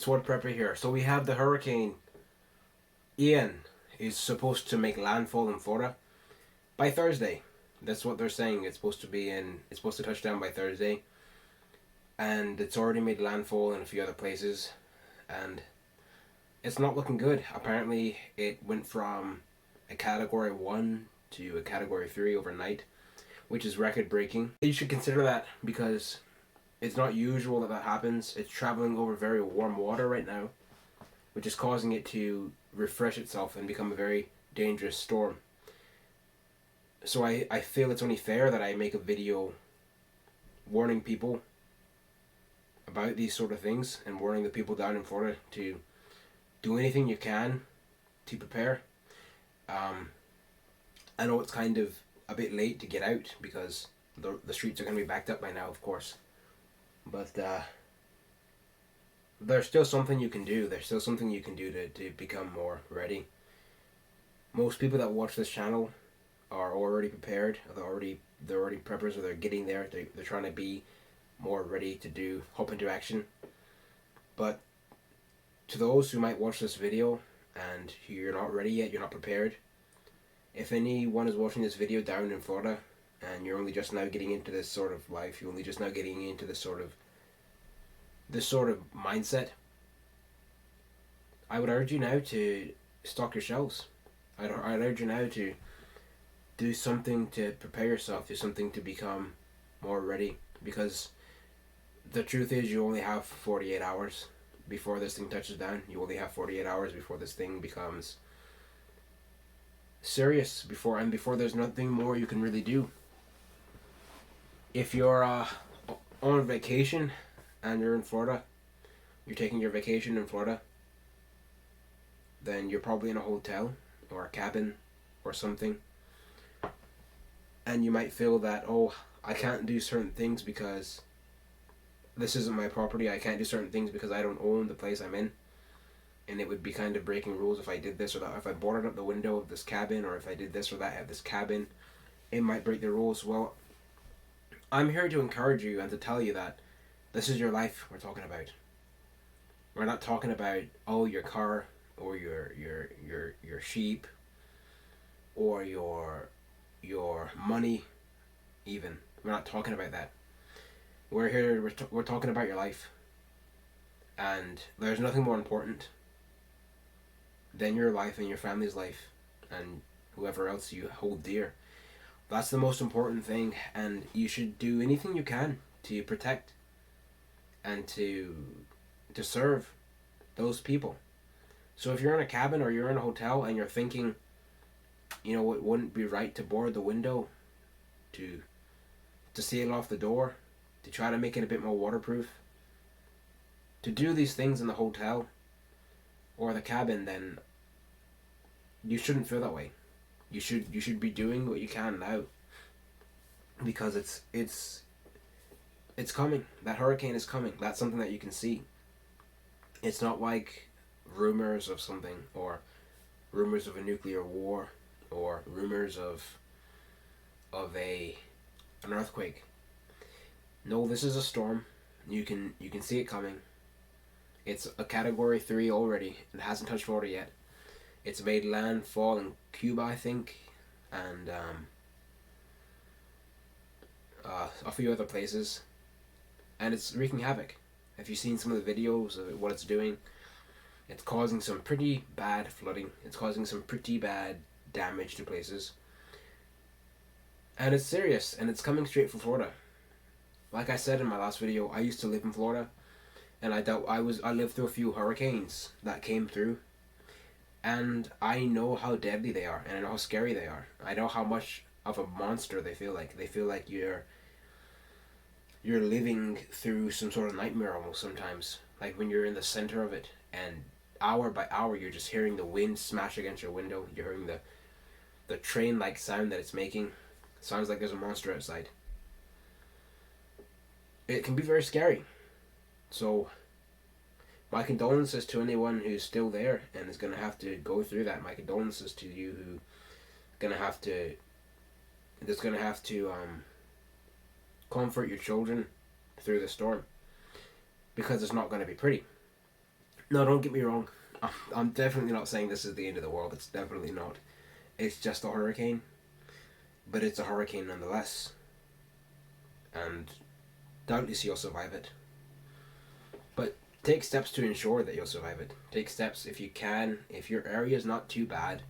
it's Sword Prepper here. So we have the hurricane Ian is supposed to make landfall in Florida by Thursday. That's what they're saying. It's supposed to be in. It's supposed to touch down by Thursday, and it's already made landfall in a few other places, and it's not looking good. Apparently, it went from a Category 1 to a Category 3 overnight, which is record breaking. You should consider that because it's not usual that happens. It's traveling over very warm water right now, which is causing it to refresh itself and become a very dangerous storm. So I feel it's only fair that I make a video warning people about these sort of things and warning the people down in Florida to do anything you can to prepare. I know it's kind of a bit late to get out because the streets are going to be backed up by now, of course. But there's still something you can do. There's still something you can do to become more ready. Most people that watch this channel are already prepared. They're already preppers, or they're getting there. They're trying to be more ready to hop into action. But to those who might watch this video and you're not ready yet, you're not prepared, if anyone is watching this video down in Florida and you're only just now getting into this sort of life, you're only just now getting into this sort of mindset, I would urge you now to stock your shelves. I'd urge you now to do something to prepare yourself, do something to become more ready, because the truth is you only have 48 hours before this thing touches down. You only have 48 hours before this thing becomes serious, before there's nothing more you can really do. If you're on vacation and you're in Florida, you're taking your vacation in Florida, then you're probably in a hotel or a cabin or something, and you might feel that, oh, I can't do certain things because this isn't my property. I can't do certain things because I don't own the place I'm in, and it would be kind of breaking rules if I did this or that. If I boarded up the window of this cabin, or if I did this or that at this cabin, it might break the rules. Well, I'm here to encourage you and to tell you that this is your life we're talking about. We're not talking about, oh, your car or your sheep or your money even. We're not talking about that. We're talking about your life. And there's nothing more important than your life and your family's life and whoever else you hold dear. That's the most important thing, and you should do anything you can to protect and to serve those people. So if you're in a cabin or you're in a hotel and you're thinking, you know, it wouldn't be right to board the window, to seal off the door, to try to make it a bit more waterproof, to do these things in the hotel or the cabin, then you shouldn't feel that way. You should be doing what you can now, because it's coming. That hurricane is coming. That's something that you can see. It's not like rumors of something, or rumors of a nuclear war, or rumors of an earthquake. No, this is a storm. You can see it coming. It's a Category 3 already. It hasn't touched Florida yet. It's made landfall in Cuba, I think, and a few other places, and it's wreaking havoc. Have you seen some of the videos of what it's doing? It's causing some pretty bad flooding. It's causing some pretty bad damage to places, and it's serious, and it's coming straight from Florida. Like I said in my last video, I used to live in Florida, and I lived through a few hurricanes that came through, and I know how deadly they are, and I know how scary they are. I know how much of a monster they feel like. They feel like you're living through some sort of nightmare almost sometimes. Like when you're in the center of it, and hour by hour you're just hearing the wind smash against your window. You're hearing the train-like sound that it's making. Sounds like there's a monster outside. It can be very scary. So my condolences to anyone who's still there and is going to have to go through that. My condolences to you who going to have to comfort your children through the storm, because it's not going to be pretty. No, don't get me wrong. I'm definitely not saying this is the end of the world. It's definitely not. It's just a hurricane, but it's a hurricane nonetheless. And doubtless you'll survive it. But take steps to ensure that you'll survive it. Take steps if you can. If your area is not too bad,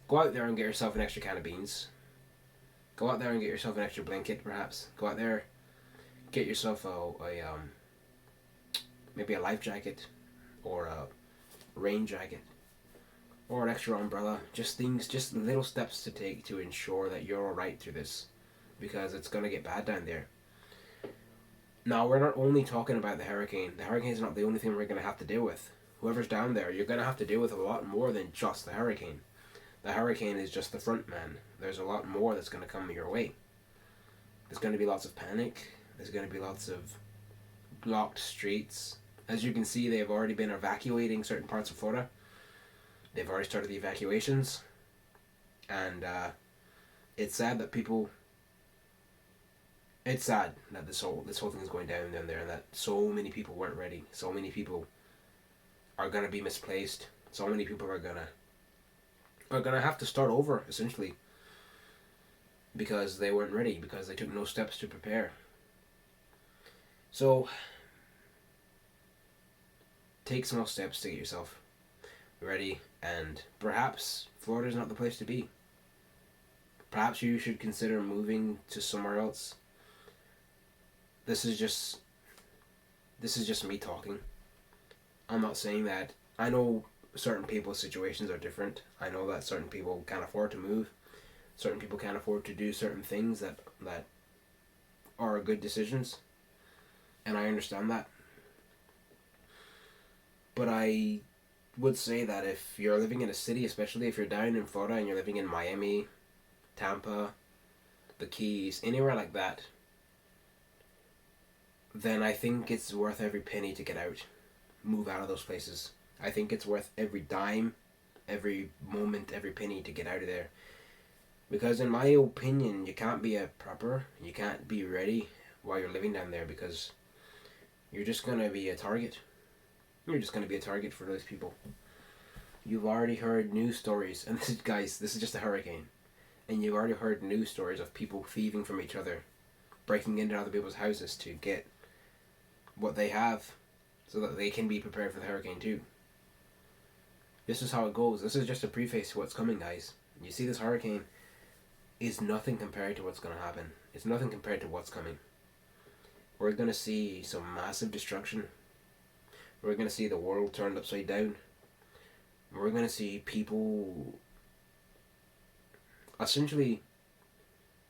go out there and get yourself an extra can of beans. Go out there and get yourself an extra blanket, perhaps. Go out there, get yourself a maybe a life jacket, or a rain jacket, or an extra umbrella. Just things, just little steps to take to ensure that you're alright through this, because it's gonna get bad down there. Now, we're not only talking about the hurricane. The hurricane is not the only thing we're gonna have to deal with. Whoever's down there, you're gonna have to deal with a lot more than just the hurricane. The hurricane is just the front man. There's a lot more that's gonna come your way. There's gonna be lots of panic. There's gonna be lots of blocked streets. As you can see, they've already been evacuating certain parts of Florida. They've already started the evacuations, and it's sad that people. It's sad that this whole thing is going down there, and that so many people weren't ready. So many people are gonna be misplaced. So many people are gonna have to start over, essentially, because they weren't ready, because they took no steps to prepare. So take small steps to get yourself ready, and perhaps Florida's not the place to be. Perhaps you should consider moving to somewhere else. This is just me talking. I'm not saying that. I know certain people's situations are different. I know that certain people can't afford to move. Certain people can't afford to do certain things that are good decisions. And I understand that. But I would say that if you're living in a city, especially if you're down in Florida and you're living in Miami, Tampa, the Keys, anywhere like that, then I think it's worth every penny to get out. Move out of those places. I think it's worth every dime, every moment, every penny to get out of there. Because in my opinion, you can't be a prepper, you can't be ready while you're living down there, because you're just going to be a target. You're just going to be a target for those people. You've already heard news stories, and this is just a hurricane. And you've already heard news stories of people thieving from each other, breaking into other people's houses to get what they have so that they can be prepared for the hurricane too. This is how it goes. This is just a preface to what's coming, guys. You see, this hurricane is nothing compared to what's going to happen. It's nothing compared to what's coming. We're going to see some massive destruction. We're going to see the world turned upside down. We're going to see people essentially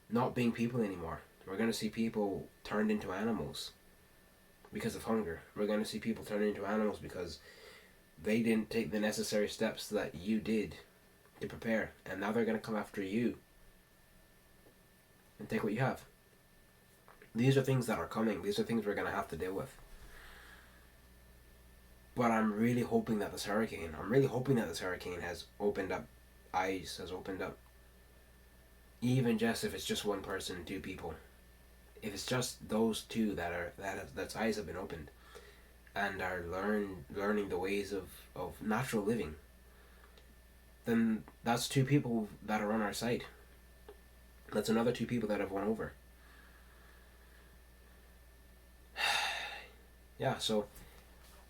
not being people anymore. We're going to see people turned into animals because of hunger. We're going to see people turn into animals because they didn't take the necessary steps that you did to prepare. And now they're going to come after you and take what you have. These are things that are coming. These are things we're going to have to deal with. But I'm really hoping that this hurricane has opened up eyes, has opened up. Even just if it's just one person, two people. If it's just those two that's eyes have been opened and are learning the ways of natural living, then that's two people that are on our side. That's another two people that have won over. Yeah, so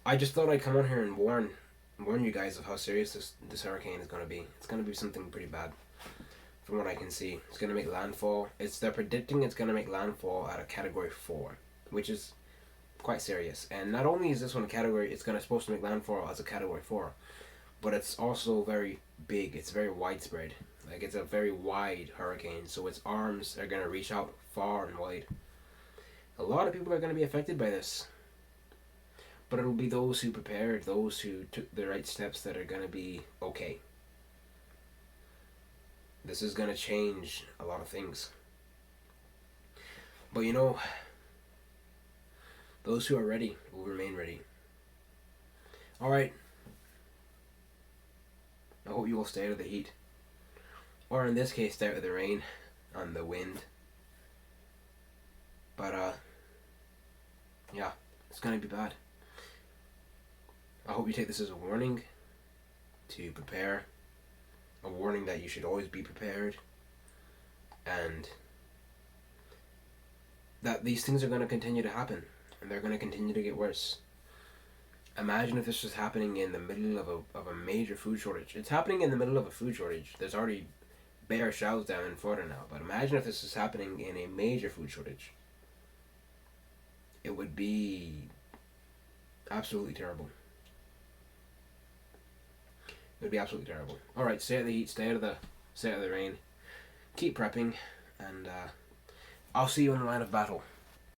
I just thought I'd come on here and warn you guys of how serious this hurricane is going to be. It's going to be something pretty bad. From what I can see, it's going to make landfall. They're predicting it's going to make landfall at a category 4, which is quite serious. And not only is this one a category, it's supposed to make landfall as a category 4, but it's also very big. It's very widespread. Like, it's a very wide hurricane, so its arms are going to reach out far and wide. A lot of people are going to be affected by this. But it'll be those who prepared, those who took the right steps that are going to be okay. This is going to change a lot of things. But those who are ready will remain ready. Alright. I hope you will stay out of the heat. Or in this case, stay out of the rain and the wind. But, yeah, it's going to be bad. I hope you take this as a warning to prepare, a warning that you should always be prepared, and that these things are going to continue to happen, and they're going to continue to get worse. Imagine if this was happening in the middle of a major food shortage. It's happening in the middle of a food shortage. There's already bare shelves down in Florida now, but imagine if this was happening in a major food shortage. It would be absolutely terrible. It would be absolutely terrible. All right, stay out of the heat, stay out of the rain, keep prepping, and I'll see you in the line of battle.